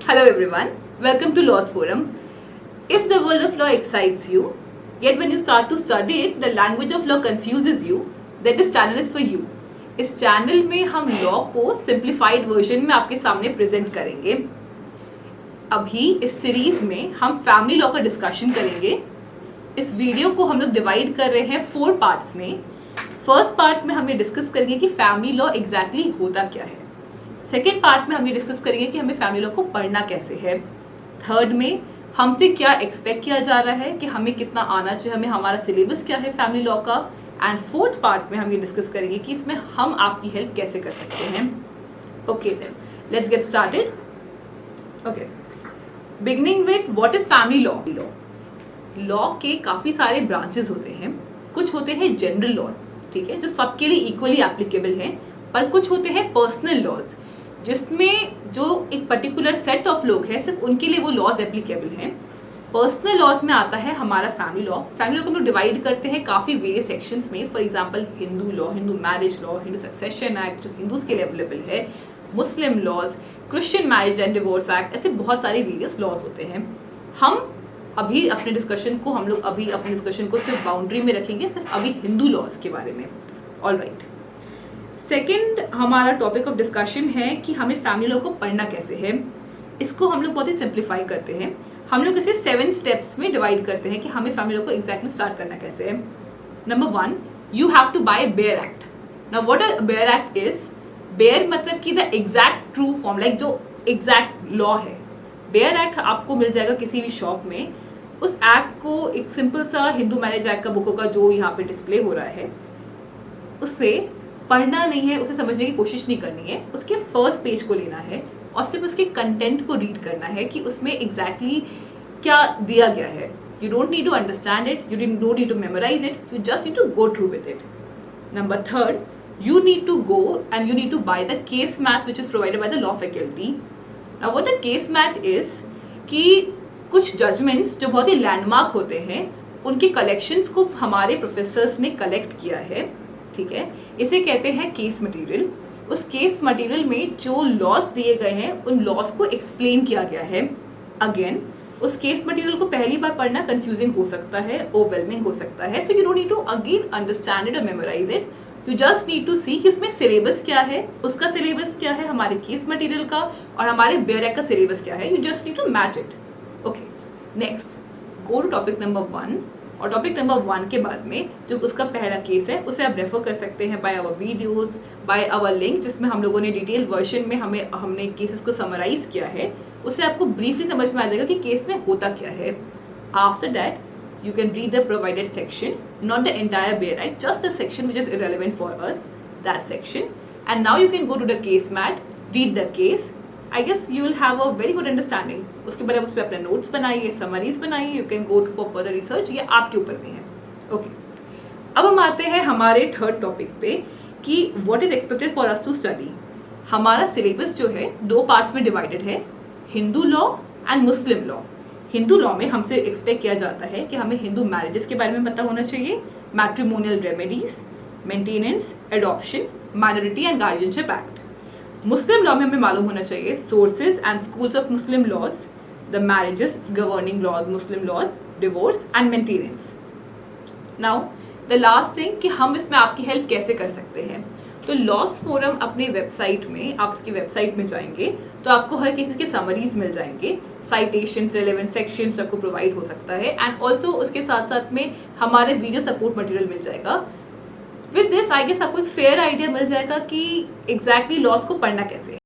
Hello everyone, welcome to Laws Forum. If the world of law excites you, yet when you start to study it, the language of law confuses you, then this channel is for you. इस channel में हम law को simplified version में आपके सामने present करेंगे. अभी इस सीरीज में हम फैमिली लॉ का डिस्कशन करेंगे. इस वीडियो को हम लोग डिवाइड कर रहे हैं 4 पार्ट्स में. फर्स्ट पार्ट में हम ये डिस्कस करेंगे कि फैमिली लॉ एग्जैक्टली होता क्या है. सेकेंड पार्ट में हम ये डिस्कस करेंगे कि हमें फैमिली लॉ को पढ़ना कैसे है. थर्ड में हमसे क्या एक्सपेक्ट किया जा रहा है कि हमें कितना आना चाहिए, हमें हमारा सिलेबस क्या है फैमिली लॉ का. एंड फोर्थ पार्ट में हम ये डिस्कस करेंगे कि इसमें हम आपकी हेल्प कैसे कर सकते हैं. Okay then let's get started. Okay, beginning with what is family law. Law के काफ़ी सारे ब्रांचेस होते हैं. कुछ होते हैं जनरल लॉज, ठीक है, जो सबके लिए इक्वली एप्लीकेबल हैं. पर कुछ होते हैं पर्सनल लॉज, जिसमें जो एक पर्टिकुलर सेट ऑफ लोग हैं सिर्फ उनके लिए वो लॉज एप्लीकेबल हैं. पर्सनल लॉज में आता है हमारा फैमिली लॉ. फैमिली लॉ को हम लोग डिवाइड करते हैं काफ़ी वेरियस सेक्शंस में. For example Hindu law, Hindu marriage law, Hindu succession act जो हिंदूज के लिए अवेलेबल है, Muslim laws, Christian marriage and divorce act, ऐसे बहुत सारे वेरियस लॉज होते हैं. हम अभी अपने डिस्कशन को सिर्फ बाउंड्री में रखेंगे, सिर्फ अभी हिंदू लॉज के बारे में. All right. सेकेंड हमारा टॉपिक ऑफ डिस्कशन है कि हमें फैमिली लॉ को पढ़ना कैसे है. इसको हम लोग बहुत ही सिंप्लीफाई करते हैं. हम लोग इसे 7 स्टेप्स में डिवाइड करते हैं कि हमें फैमिली लॉ को एग्जैक्टली स्टार्ट करना कैसे है. Number 1, you have to buy bare act. Now what a bare act is. Bare मतलब कि the exact true form, like जो एग्जैक्ट लॉ है. बेयर एक्ट आपको मिल जाएगा किसी भी शॉप में. उस एक्ट को एक सिंपल सा हिंदू मैरिज एक्ट का बुकों का जो यहाँ पे डिस्प्ले हो रहा है, उससे पढ़ना नहीं है, उसे समझने की कोशिश नहीं करनी है. उसके फर्स्ट पेज को लेना है और सिर्फ उसके कंटेंट को रीड करना है कि उसमें एग्जैक्टली क्या दिया गया है. You don't need to understand it, you don't need to memorise it, you just need to go through with it. Number 3, you need to go and you need to buy the case mat which is provided by the law faculty. Now what the case mat is कि कुछ judgements जो बहुत ही landmark होते हैं उनके collections को हमारे professors ने कलेक्ट किया है, ठीक है. इसे कहते हैं केस मटेरियल. उस केस मटेरियल में जो लॉज दिए गए हैं उन लॉज को एक्सप्लेन किया गया है. अगेन उस केस मटेरियल को पहली बार पढ़ना कंफ्यूजिंग हो सकता है, ओवरवेलमिंग हो सकता है. So you don't need to again understand it और memorise it. You just need to see कि उसमें सिलेबस क्या है, उसका सिलेबस क्या है, हमारे केस मटेरियल का और हमारे बेयर एक्ट का सिलेबस क्या है. You just need to match it. Okay, next go to topic number 1. और टॉपिक नंबर 1 के बाद में जो उसका पहला केस है उसे आप रेफर कर सकते हैं by our videos, by our link, जिसमें हम लोगों ने डिटेल वर्जन में हमने केसेस को समराइज किया है. उससे आपको ब्रीफली समझ में आ जाएगा कि केस में होता क्या है. After that you can read the provided section, not the entire bear act, just the section which is irrelevant for us, that section. And now you can go to the case mat, read the case. I guess you will have a very good understanding. उसके बाद आप उस पर अपने notes बनाइए, summaries बनाइए. You can go for further research. ये आपके ऊपर में है. ओके, अब हम आते हैं हमारे थर्ड टॉपिक पे कि what is expected for us to study. हमारा सिलेबस जो है 2 पार्ट्स में डिवाइडेड है, Hindu law and Muslim law. Hindu law में हमसे एक्सपेक्ट किया जाता है कि हमें हिंदू मैरिजेस के बारे में पता होना चाहिए, matrimonial remedies, maintenance, adoption, minority and guardianship act. Muslim law में हमें मालूम होना चाहिए sources and schools of Muslim laws, the marriages, governing laws, Muslim laws, divorce and maintenance. Now the last thing कि हम इसमें आपकी हेल्प कैसे कर सकते हैं. तो लॉस फोरम अपनी वेबसाइट में, आप उसकी वेबसाइट में जाएंगे तो आपको हर केसेस के समरीज मिल जाएंगे, साइटेशंस, रेलेवेंट सेक्शंस आपको प्रोवाइड हो सकता है. एंड ऑल्सो उसके साथ साथ में हमारे वीडियो सपोर्ट मटेरियल मिल जाएगा. विद दिस आई गेस आपको एक फेयर आइडिया मिल जाएगा कि एग्जैक्टली लॉस को पढ़ना कैसे है.